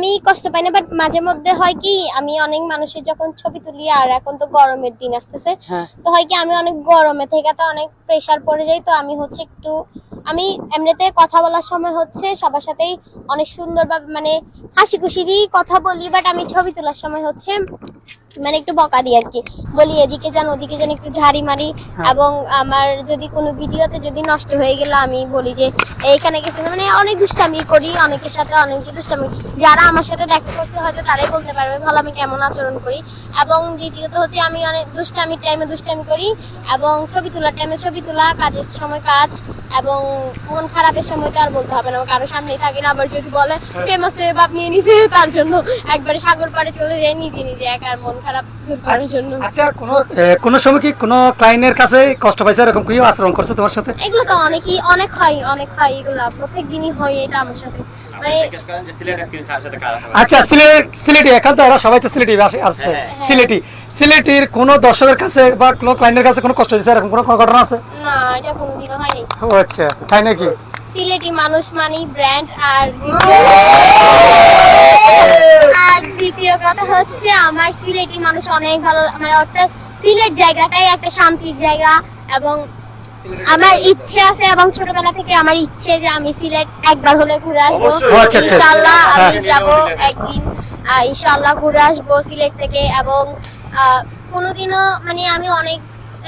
আমি কষ্ট পাই না, বাট মাঝে মধ্যে হয় কি আমি অনেক মানুষের যখন ছবি তুলি, আর এখন তো গরমের দিন আসতেছে, তো হয় কি আমি অনেক গরমে থেকে তো অনেক প্রেসার পড়ে যাই। তো আমি হচ্ছে একটু আমি এমনিতে কথা বলার সময় হচ্ছে সবার সাথেই অনেক সুন্দরভাবে মানে হাসি খুশি দিয়ে কথা বলি, বাট আমি ছবি তোলার সময় হচ্ছে মানে একটু বকা দিই আর কি, বলি এদিকে যান ওদিকে যান, একটু ঝাড়ি মারি। এবং আমার যদি কোনো ভিডিওতে যদি নষ্ট হয়ে গেল আমি বলি যে এইখানে গেছি, মানে অনেক দুষ্টামি করি, অনেকের সাথে অনেক দুষ্টামি, যারা আমার সাথে দেখা করছে হয়তো তারাই বলতে পারবে ভালো আমি কেমন আচরণ করি। এবং দ্বিতীয়ত হচ্ছে আমি অনেক দুষ্টামির টাইমে দুষ্টামি করি, এবং ছবি তোলার টাইমে ছবি তোলা, কাজের সময় কাজ, এবং মন খারাপের সময় তো আর বলতে হবে না, কারো সামনেই থাকি না। আবার যদি বলে ফেমাস বাপ নিয়ে নিছে, তার জন্য একবারে সাগর পাড়ে চলে যায় নিজে নিজে একার মন খারাপ দূর করার জন্য। আচ্ছা, কোনো সময় কি কোনো ক্লায়েন্টের কাছে কষ্ট পাইছে, এরকম কি আচরণ করছে তোমার সাথে? এগুলো তো অনেকই অনেক হয় এগুলো প্রত্যেক দিনই হয় এটা আমার সাথে, মানে আচ্ছা, সিলেটি এখন তো ওরা সবাই তো সিলেটি আসছে, সিলেটির কোন দর্শকের কাছে বা কোন ক্লায়েন্টের কাছে কোনো কষ্ট দিচ্ছে এরকম কোনো ঘটনা আছে? না, এটা কোনোদিনও হয়নি। ও আচ্ছা, তাই নাকি? সিলেটি মানুষ মানে ব্র্যান্ড। আর দ্বিতীয় কথা হচ্ছে আমার সিলেটি মানুষ অনেক ভালো, মানে অর্থাৎ সিলেট জায়গাটাই একটা শান্তির জায়গা। এবং আমার ইচ্ছে আছে, এবং ছোটবেলা থেকে আমার ইচ্ছে যে আমি সিলেট একবার হলে ঘুরে আসবো, ইনশাআল্লাহ আমি যাব একদিন, ইনশাআল্লাহ ঘুরে আসবো সিলেট থেকে। এবং কোনোদিনও মানে আমি অনেক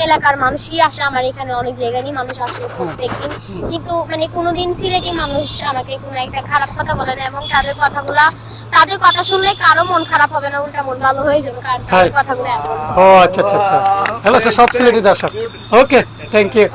এলাকার মানুষই আসে আমার এখানে, অনেক জায়গারই মানুষ আসে প্রত্যেকদিন, কিন্তু মানে কোনোদিন সিলেটি মানুষ আমাকে কোনো একটা খারাপ কথা বলে না। এবং তাদের কথা শুনলে কারো মন খারাপ হবে না, উল্টা মন ভালো হয়ে যাবে, কারণ তাদের কথাগুলো। ও আচ্ছা আচ্ছা আচ্ছা, হ্যালো সব সিলেটি দর্শক। ওকে, থ্যাংক ইউ।